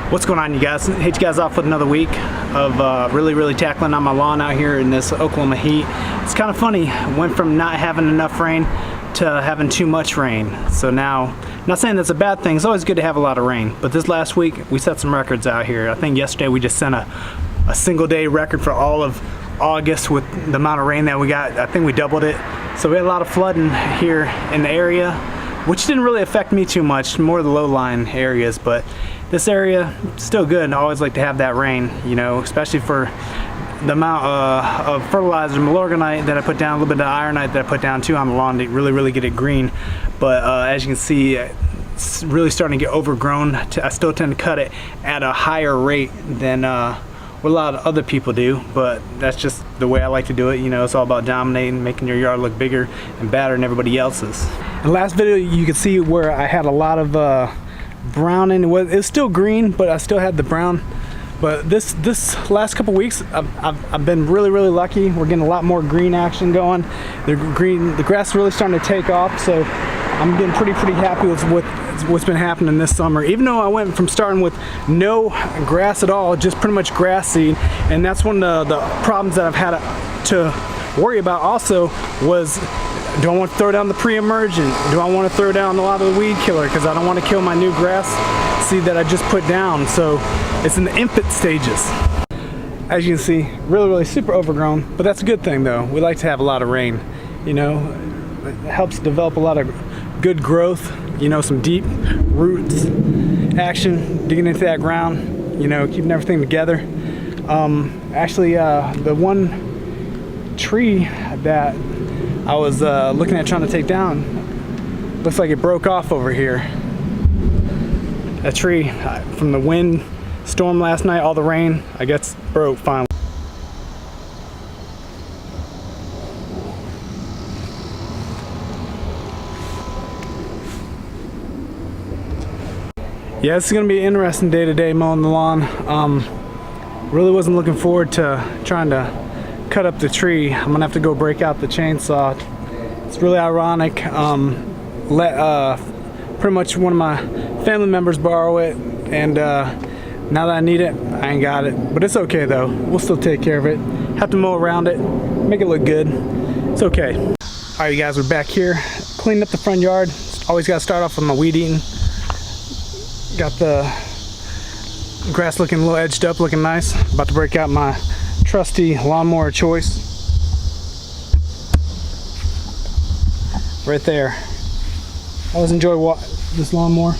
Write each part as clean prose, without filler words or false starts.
What's going on, you guys? Hit you guys off with another week of really tackling on my lawn out here in this Oklahoma heat. It's kind of funny, went from not having enough rain to having too much rain. So now, not saying that's a bad thing, it's always good to have a lot of rain, but this last week we set some records out here. I think yesterday we just sent a single day record for all of August with the amount of rain that we got. I think we doubled it. So we had a lot of flooding here in the area, which didn't really affect me too much, more the low-lying areas, but this area, still good. I always like to have that rain, you know, especially for the amount of fertilizer, milorganite that I put down, a little bit of ironite that I put down too on the lawn to really get it green. But as you can see, it's really starting to get overgrown. I still tend to cut it at a higher rate than what a lot of other people do, but that's just the way I like to do it. You know, it's all about dominating, making your yard look bigger and badder than everybody else's. In the last video, you could see where I had a lot of brown in it. Was still green, but I still had the brown. But this last couple weeks, I've been really lucky. We're getting a lot more green action going. The grass is really starting to take off, so I'm getting pretty happy with what's been happening this summer. Even though I went from starting with no grass at all, just pretty much grass seed, and that's one of the problems that I've had to worry about also was, do I want to throw down the pre-emergent? Do I want to throw down a lot of the weed killer? Because I don't want to kill my new grass seed that I just put down. So it's in the infant stages. As you can see, really super overgrown, but that's a good thing though. We like to have a lot of rain, you know. It helps develop a lot of good growth, you know, some deep roots action, digging into that ground, you know, keeping everything together. Actually, the one tree that I was looking at trying to take down, looks like it broke off over here. A tree from the wind storm last night, all the rain, I guess broke finally. Yeah, this is gonna be an interesting day today mowing the lawn. Really wasn't looking forward to trying to cut up the tree. I'm gonna have to go break out the chainsaw. It's really ironic. Pretty much one of my family members borrow it, and now that I need it, I ain't got it. But it's okay though. We'll still take care of it. Have to mow around it, make it look good. It's okay. All right, you guys, we're back here, cleaning up the front yard. Always gotta start off with my weed eating. Got the grass looking a little edged up, looking nice. About to break out my trusty lawnmower choice. Right there. I always enjoy this lawnmower.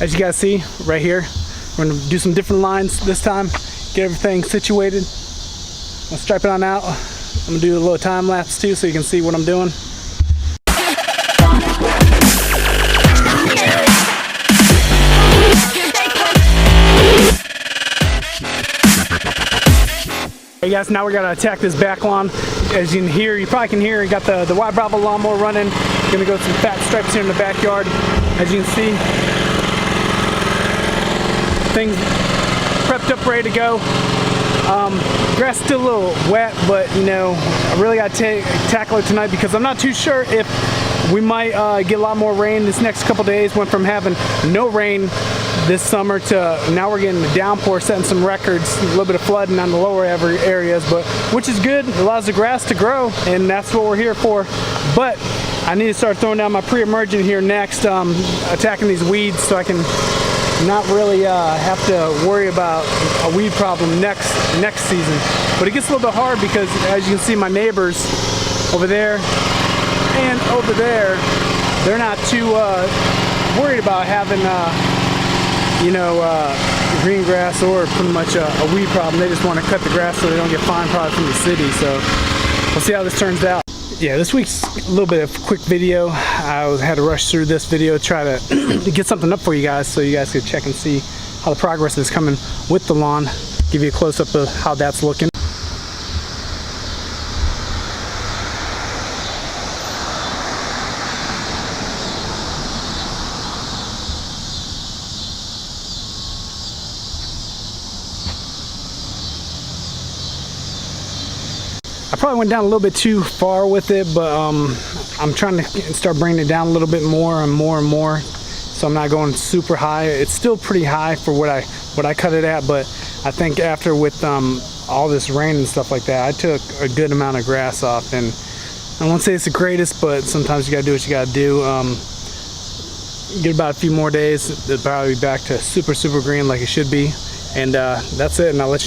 As you guys see right here, we're gonna do some different lines this time, get everything situated. I'll stripe it on out. I'm gonna do a little time lapse too so you can see what I'm doing. Hey guys, now we gotta attack this back lawn. As you can hear, you probably can hear, you got the Y Bravo lawnmower running. Gonna go with some fat stripes here in the backyard. As you can see, things prepped up, ready to go. Grass is still a little wet, but you know, I really gotta tackle it tonight because I'm not too sure if we might get a lot more rain this next couple days. Went from having no rain this summer to now we're getting the downpour, setting some records, a little bit of flooding on the lower areas, but which is good. It allows the grass to grow, and that's what we're here for. But I need to start throwing down my pre-emergent here next, attacking these weeds so I can not really have to worry about a weed problem next season. But it gets a little bit hard because, as you can see, my neighbors over there and over there, they're not too worried about having you know, green grass or pretty much a weed problem. They just want to cut the grass so they don't get fined probably from the city. So we'll see how this turns out. Yeah, this week's a little bit of a quick video. I had to rush through this video, try to get something up for you guys so you guys could check and see how the progress is coming with the lawn. Give you a close-up of how that's looking. I probably went down a little bit too far with it, but I'm trying to start bringing it down a little bit more and more and more, so I'm not going super high. It's still pretty high for what I cut it at, but I think after with all this rain and stuff like that, I took a good amount of grass off, and I won't say it's the greatest, but sometimes you gotta do what you gotta do. Get about a few more days, it'll probably be back to super green like it should be, and that's it, and I'll let you